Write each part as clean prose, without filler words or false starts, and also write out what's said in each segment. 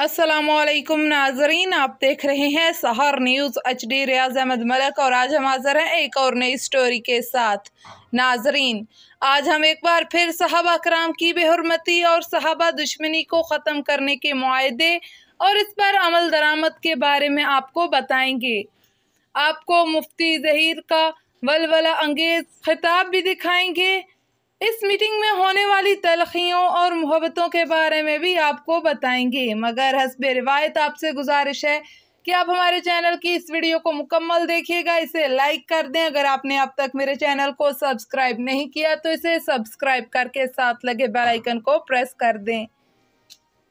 अस्सलामुअलैकुम नाजरीन, आप देख रहे हैं सहर न्यूज़ HD। रियाज अहमद मलक और आज हम हाजिर हैं एक और नई स्टोरी के साथ। नाजरीन, आज हम एक बार फिर सहाबा कराम की बेहुरमती और सहाबा दुश्मनी को ख़त्म करने के मुआहदे और इस पर अमल दरामद के बारे में आपको बताएंगे। आपको मुफ्ती ज़हीर का वलवला अंगेज खिताब भी दिखाएंगे। इस मीटिंग में होने वाली तलखियों और मोहब्बतों के बारे में भी आपको बताएंगे। मगर हस्बे रिवायत आपसे गुजारिश है कि आप हमारे चैनल की इस वीडियो को मुकम्मल देखिएगा, इसे लाइक कर दें। अगर आपने अब तक मेरे चैनल को सब्सक्राइब नहीं किया तो इसे सब्सक्राइब करके साथ लगे बेल आइकन को प्रेस कर दें।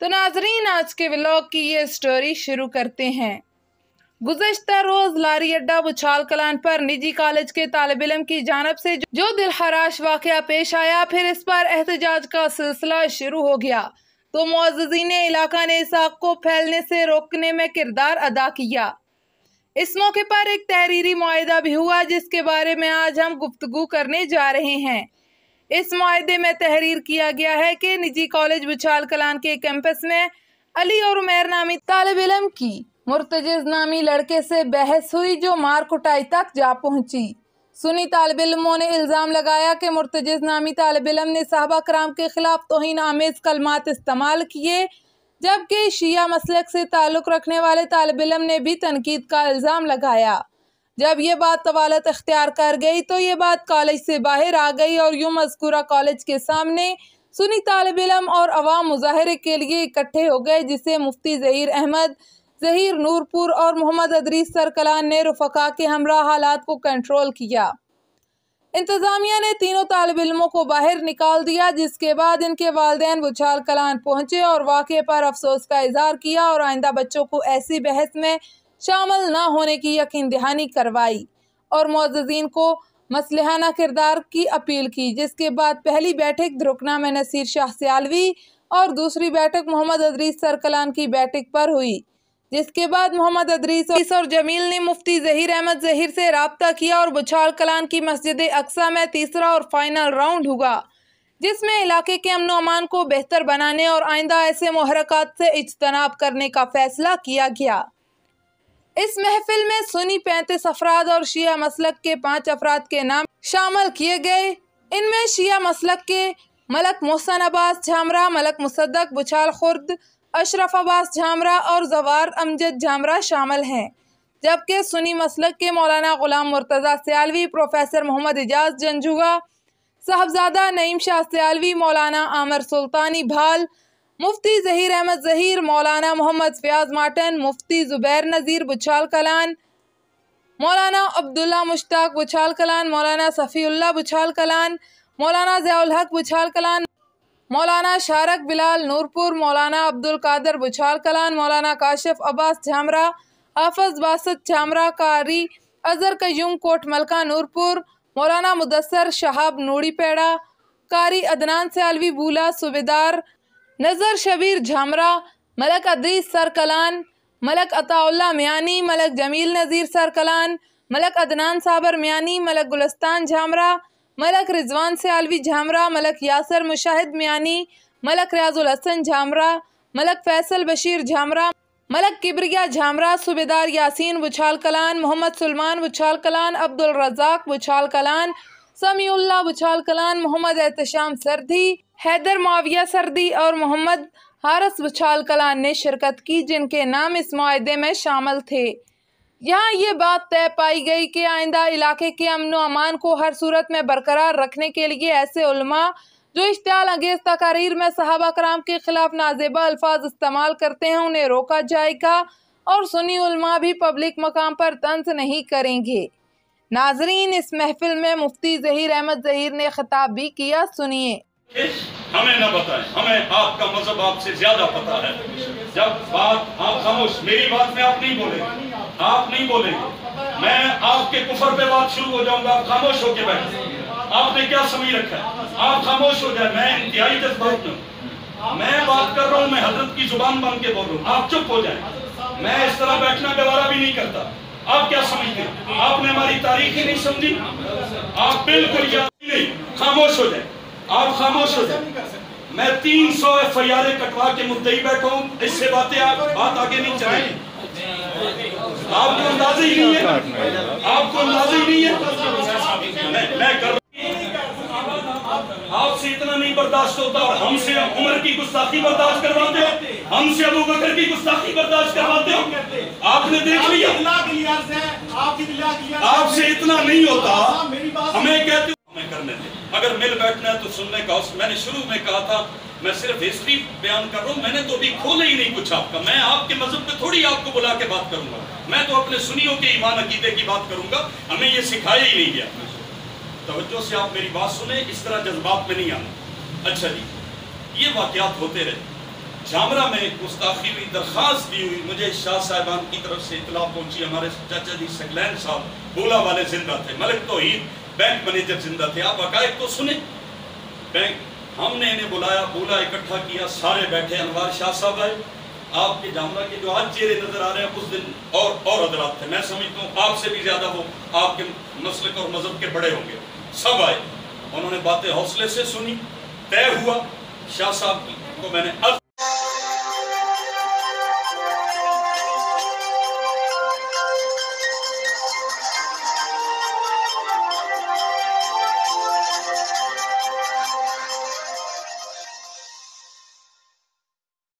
तो नाजरीन, आज के व्लॉग की ये स्टोरी शुरू करते हैं। गुज़श्ता रोज लारी अड्डा बुछाल कलान पर निजी कॉलेज के तालिब इल्म की जानब से जो दिलखराश वाक़या पेश आया, फिर इस पर एहतजाज का सिलसिला शुरू हो गया तो मुअज़्ज़िज़ीन इलाका ने इस आग को फैलने से रोकने में किरदार अदा किया। इस मौके पर एक तहरीरी मुआहिदा भी हुआ जिसके बारे में आज हम गुफ्तगू करने जा रहे हैं। इस मुआहिदे में तहरीर किया गया है कि निजी कॉलेज बुछाल कलान के कैंपस में अली और उमैर नामी तालिब इल्म की मुर्तजिज़ नामी लड़के से बहस हुई जो मार कुटाई तक जा पहुंची। सुन्नी तालिब इल्मों ने इल्ज़ाम लगाया कि मुर्तजिज़ नामी तालिब इल्म ने सहाबा कराम के खिलाफ तौहीन आमेज़ कलमात इस्तेमाल किए, जबकि शिया मसलक से ताल्लुक़ रखने वाले तालिब इल्म ने भी तनकीद का इल्ज़ाम लगाया। जब ये बात तवालत इख्तियार कर गई तो ये बात कॉलेज से बाहर आ गई और यूं मज़कूरा कॉलेज के सामने सुन्नी तालिब इल्म और अवाम मुजाहरे के लिए इकट्ठे हो गए, जिसे मुफ्ती ज़हीर अहमद ज़हीर नूरपुर और मोहम्मद अदरीस सरकलान ने रुफ़का के हमरा हालात को कंट्रोल किया। इंतज़ामिया ने तीनों तालिब इल्मों को बाहर निकाल दिया, जिसके बाद इनके वालिदैन बुछाल कलान पहुँचे और वाक़े पर अफसोस का इज़हार किया और आइंदा बच्चों को ऐसी बहस में शामिल न होने की यकीन दहानी करवाई और मुअज़्ज़िज़ीन को मसलहाना किरदार की अपील की। जिसके बाद पहली बैठक रुकना में नसीर शाह सियालवी और दूसरी बैठक मोहम्मद अदरीस सरकलान की बैठक पर हुई, जिसके बाद मोहम्मद अदरीस और जमील ने मुफ्ती ज़हीर अहमद ज़हीर से राब्ता किया और बुछाल कलान की मस्जिद अक्सा में तीसरा और फाइनल राउंड हुआ, जिसमें इलाके के अमन अमान को बेहतर बनाने और आइंदा ऐसे मुहरकात से इज्तनाब करने का फैसला किया गया। इस महफिल में सुन्नी 35 अफराद और शिया मसलक के 5 अफराद के नाम शामिल किए गए। इनमें शिया मसलक के मलक मोहसन अब्बास झामरा, मलक मुसद्दक बुछाल खुर्द, अशरफ अब्बास झामरा और जवार अमजद झामरा शामिल हैं, जबकि सुन्नी मसलक के मौलाना गुलाम मुर्तज़ा सियालवी, प्रोफेसर मोहम्मद इजाज़ जंजुगा, साहबजादा नईम शाह सियालवी, मौलाना आमिर सुल्तानी भाल, मुफ्ती ज़हीर अहमद ज़हीर, मौलाना मोहम्मद फ़याज़ माटन, मुफ्ती ज़ुबैर नज़ीर बुछाल कलान, मौलाना अब्दुल्ला मुश्ताक बुछाल कलान, मौलाना सफ़ीउल्लाह बुछाल कलान, मौलाना ज़ियाउल हक बुछाल कलान, मौलाना शारक बिलाल नूरपुर, मौलाना अब्दुल कादर बुछाल कलान, मौलाना काशिफ अब्बास झामरा, हाफ़िज़ बासत झामरा, कारी अज़हर कयूम कोट मलका नूरपुर, मौलाना मुदस्सर शहाब नूड़ी पेड़ा, कारी अदनान सियालवी बूला, सूबेदार नज़र शबीर झामरा, मलक अदरीस सरकलान, मलक अताउल्ला मियानी, मलक जमील नज़ीर सरकलान, मलक अदनान साबर मियानी, मलक गुलस्तान झामरा, मलक रिजवान सियालवी झामरा, मलक यासर मुशाहिद मियानी, मलक रियाजुल हसन झामरा, मलक फैसल बशीर झामरा, मलक किबरिया झामरा, सूबेदार यासीन बुछाल कलान, मोहम्मद सुलमान बुछाल कलान, अब्दुल रज़ाक बुछाल कलान, समीउल्लाह बुछाल कलान, मोहम्मद एहतशाम सरदी, हैदर माविया सरदी और मोहम्मद हारस बुछाल कलान ने शिरकत की, जिनके नाम इस मुआहिदे में शामिल थे। यहाँ ये बात तय पाई गई कि आइंदा इलाके के अमन व अमान को हर सूरत में बरकरार रखने के लिए ऐसे उलमा जो इश्तियाल अंगेज़ तकारीर में सहाबा कराम के खिलाफ नाजेबा अल्फाज इस्तेमाल करते हैं उन्हें रोका जाएगा और सुन्नी उलमा भी पब्लिक मकाम पर तंज नहीं करेंगे। नाजरीन, इस महफिल में मुफ्ती ज़हीर अहमद ज़हीर ने खिताब भी किया, सुनिए। हमें न बताएं, हमें आपका मजहब आपसे ज्यादा पता है। जब बात आप खामोश, मेरी बात में आप नहीं बोलेंगे, आप नहीं बोलेंगे, मैं आपके कुफर पे बात शुरू हो जाऊंगा, आप खामोश होके बैठे। आपने क्या समझ रखा है, आप खामोश हो जाए। मैं इंतहाई जज्बात हूं, मैं बात कर रहा हूं, मैं हजरत की जुबान बन के बोल रहा हूं, आप चुप हो जाए। मैं इस तरह बैठना गवारा भी नहीं करता। आप क्या समझते हैं, आपने हमारी तारीख ही नहीं समझी, आप बिल्कुल याद नहीं, खामोश हो जाए, आप खामोश हो जाए। मैं 300 FIR कटवा के मुद्दई बैठा हूँ, इससे बात आगे नहीं चलेगी। आपको अंदाजा ही नहीं है, आपको अंदाजा ही नहीं है। मैं कर आपसे इतना नहीं बर्दाश्त होता और हमसे उमर की गुस्ताखी बर्दाश्त करवाते हो, हमसे अबू बकर की गुस्ताखी बर्दाश्त करवाते हो। आपने देख लिया, आपसे इतना नहीं होता, हमें कहते हमें करने दे। अगर मिल बैठना है तो सुनने का। मैंने शुरू में कहा था मैं सिर्फ हिस्ट्री बयान कर रहा हूँ, मैंने तो अभी खोला ही नहीं कुछ आपका। मैं आपके मजहब पे थोड़ी आपको बुला के बात करूंगा, मैं तो अपने सुनियों के ईमान अकीदे की बात करूंगा। हमें ये सिखाया ही नहीं गया। तवज्जो से आप मेरी बात सुने, इस तरह जज्बात में नहीं आना। अच्छा जी, ये वाकयात होते रहे। जामरा में गुस्ताखी हुई, दरखास्त दी हुई, मुझे शाह साहिबान की तरफ से इतला पहुंची। हमारे चाचा जी सकलैन साहब बोला वाले जिंदा थे, मलिक तौहीद बैंक मैनेजर जिंदा थे। आप हकायक तो सुने। बैंक हमने इन्हें बुलाया, बोला इकट्ठा किया, सारे बैठे। अनवार शाह साहब आए, आपके जामरा के जो आज चेहरे नजर आ रहे हैं, उस दिन और हजरात थे। मैं समझता हूँ आपसे भी ज्यादा वो आपके मसलक और मजहब के बड़े होंगे। सब आए, उन्होंने बातें हौसले से सुनी, तय हुआ। शाह साहब को मैंने